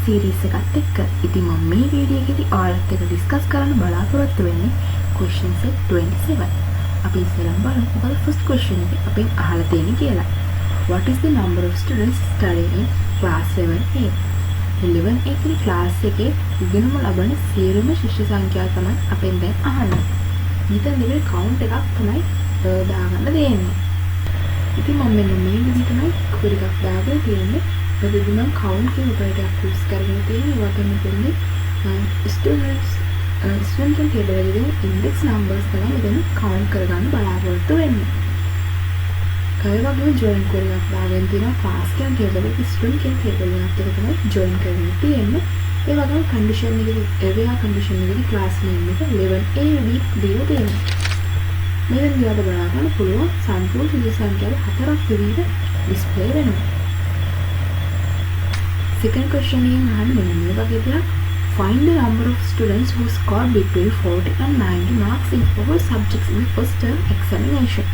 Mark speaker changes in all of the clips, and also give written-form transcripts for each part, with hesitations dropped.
Speaker 1: Series එකත් එක්ක. ඉතින් මම මේ වීඩියෝ එකේදී ඔයාලත් එක්ක ඩිස්කස් කරන්න බලාපොරොත්තු වෙන්නේ question set 27. අපි ඉස්සෙල්ලා බලමු මොකද first question එක අපෙන් අහලා තියෙන්නේ කියලා. What is the number of students studying in class 11A? 11A කියන class එකේ ඉගෙනුම ලබන සියලුම ශිෂ්‍ය සංඛ්‍යාව තමයි අපෙන් දැන් අහන්නේ. ඊට level count එකක් තමයි දාගන්න දෙන්නේ. ඉතින් මම මෙන්න මේ විදිහට තමයි ක්වෙරි එකක් දාගෙන තියෙන්නේ. මෙතනදී මම count කියන ඔපරේටර් යූස් කරගෙන තියෙන්නේ. ඒ වගේම දෙන්නේ student table එකේ index numbers තමයි මෙතන count කරගන්න බලාපොරොත්තු වෙන්නේ. ඒ වගේම join ක්වෙරි එකක් දාගෙන තියෙනවා class කියන table එකේ student කියන table එකත් එක්ක තමයි join කරගෙන තියෙන්නේ. ඒ වගේම condition එකේ area condition එකේ class name එක 11A week දීලා තියෙනවා. මෙතන දිහාට බලන්න පුළුවන් සම්පූර්ණ ශිෂ්‍ය සංඛ්‍යාව 4ක් විදිහට display වෙනවා. Second question එකෙන් අහන්නේ මේ වගේ දෙයක්. Find the number of students who scored between 40 and 90 marks in all subjects in the first term examination.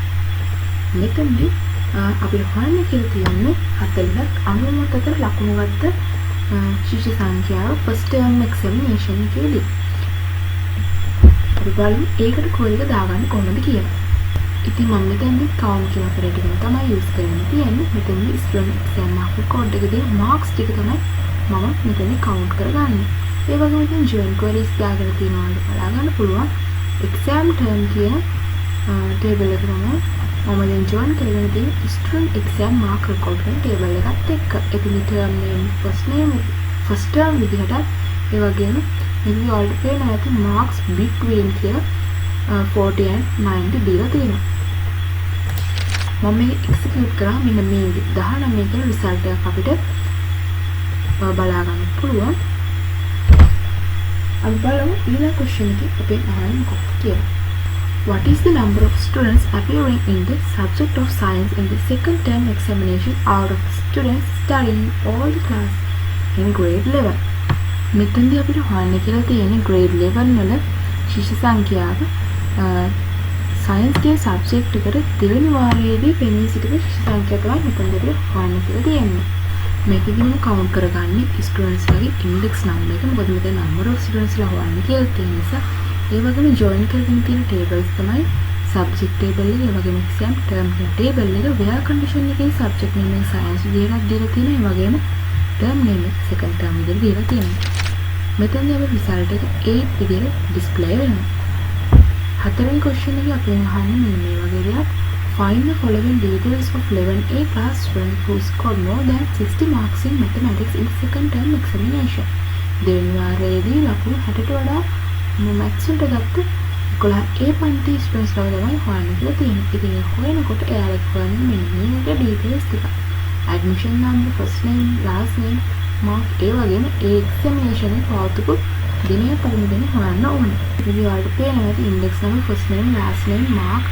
Speaker 1: මෙතනදී අපිට හොයන්න කියලා තියෙන්නේ 40ක් 90 අතර ලකුණු ගත්ත ශිෂ්‍ය සංඛ්‍යාව first term examination එකේදී. අපි බලමු ඒකට කොහෙද දාගන්න කොහොමද කියලා. ඉතින් මම මෙතනදී count කියන ඔපරේටර් එක තමයි use කරන්න තියෙන්නේ. මෙතනදී student exam mark record එකේදී marks ටික තමයි මම මෙතනදී count කරගන්නේ. ඒ වගේම ඉතින් join queries දාගෙන තියෙනවා බලා ගන්න පුළුවන්. exam term කියන table එක තමයි මම දැන් join කරගෙන තියෙන student exam mark record කියන table එකත් එක්ක. එතන term name first term විදිහට ඒ වගේම මෙතන ඔයාලට පේනවා ඇති marks between කියලා 40 and 90 දීලා තියෙනවා. මම මේක execute කරා මෙන්න මේ විදිහට 19 කියන result එක අපිට බලා ගන්න පුළුවන්. අපි බලමු ඊළඟ question එකේ අපේ අහන්නේ මොකක්ද කියලා. What is the number of students appearing in the subject of science in the second term examination out of the students studying all the class in grade 11? මෙතනදී අපිට හොයන්න කියලා තියෙන්නේ grade 11 වල ශිෂ්‍ය සංඛ්‍යාව science කියන subject එකට දෙවෙනි වාරයේදී පෙනී සිටින ශිෂ්‍ය සංඛ්‍යාව තමයි මෙතනදී අපිට හොයන්න කියලා තියෙන්නේ. මේකෙදි මම count කරගන්නේ students ලගේ index number එක. මොකද මෙතන number of students ලා හොයන්න කියලා තියෙන නිසා. ඒ වගේම join කරගෙන තියෙන tables තමයි subject table එක, ඒ වගේම exam term table එක, where condition එකේ subject name එක science විදිහට දීලා තියෙනවා. ඒ වගේම term name එක second term විදිහට දීලා තියෙනවා. මෙතනදී අපි result එක 8 විදිහට display වෙනවා. හතරවෙනි question එකේ අපි අහන්නේ මෙන්න මේ වගේ දෙයක්. Find the following details of 11A class students who scored more than 60 marks in mathematics in second term examination. දෙවෙනි වාරයේදී ලකුණු 60ට වඩා maths වලට ගත්ත 11A පන්ති students ලා තමයි හොයන්න කියලා තියෙනවා. ඉතින් හොයනකොට එයාලා හොයන්නේ මෙන්න මේ වගේ details ටික. Admission number, first name, last name, mark ඒ වගේම ඒ examination එකේ පවතුපු දිනය පරිදි දෙන හොයන්න ඕනේ. ඉතින් ඔයාලට පේනවා ඇති index number, first name, last name, mark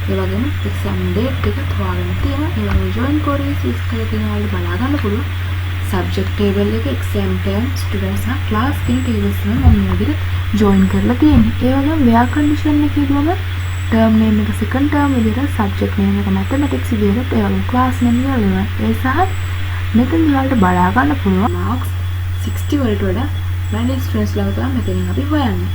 Speaker 1: ඒ වගේම exam date එක හොයාගෙන තියෙනවා. ඒ වගේම join queries use කරලා තියෙනවා. ඔයාලට බලා ගන්න පුළුවන්. subject table එක, exam term, students and class කියන tables වල මම මේ විදිහට join කරලා තියෙනවා. ඒ වගේම where condition එකේදීම term name එක second term විදිහට, subject name එක mathematics විදිහට, ඒ වගේම class name එක 11. ඒ සහ මෙතන ඔයාලට බලා ගන්න පුළුවන් marks 60 වලට වඩා වැඩි students ලා තමයි මෙතනින් අපි හොයන්නේ.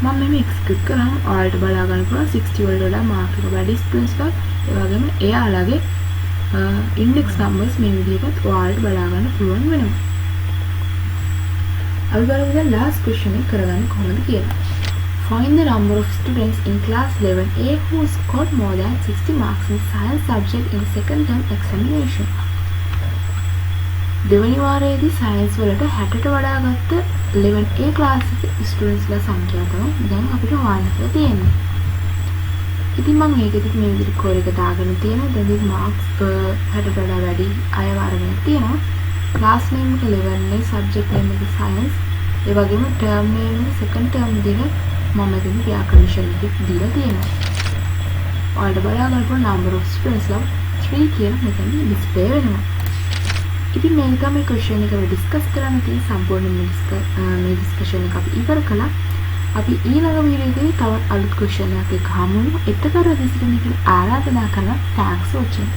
Speaker 1: මම මේ execute කරාම ඔයාලට බලා ගන්න පුළුවන් 60 වලට වඩා mark එක වැඩි students ලා, ඒ වගේම එයාලගේ index numbers මේ විදිහට ඔයාලට බලා ගන්න පුළුවන් වෙනවා. අපි බලමු දැන් last question එක කරගන්න කොහොමද කියලා. Find the number of students in class 11A who scored more than 60 marks in science subject in second term examination. දෙවනි වාරයේදී science වලට 60ට වඩා ගත්ත 11A class එකේ students ලා සංඛ්‍යාව තමයි දැන් අපිට හොයන්න තියෙන්නේ. ඉතින් මම මේකෙදි මේ විදිහට core එක දාගෙන තියෙනවා. දැන් මේ marks 60ට වඩා වැඩි අයව අරගෙන තියෙනවා. class name එක 11 subject name එක science, ඒ වගේම term name එක second term විදිහට මම මෙතන where condition එක දීලා තියෙනවා. ඔයාලට බලා ගන්න පුළුවන් number of students ලා 3 කියලා මෙතන display වෙනවා. ඉතින් මේක තමයි question එක අපි discuss කරන්න තියෙන සම්පූර්ණ මේ discussion එක අපි ඉවර කළා. අපි ඊළඟ වීඩියෝ එකේ තවත් අලුත් question එකක් එක්ක හමු වෙමු. එතකොට දිසිකම කියලා ආරාධනා කරනවා. thanks for watching.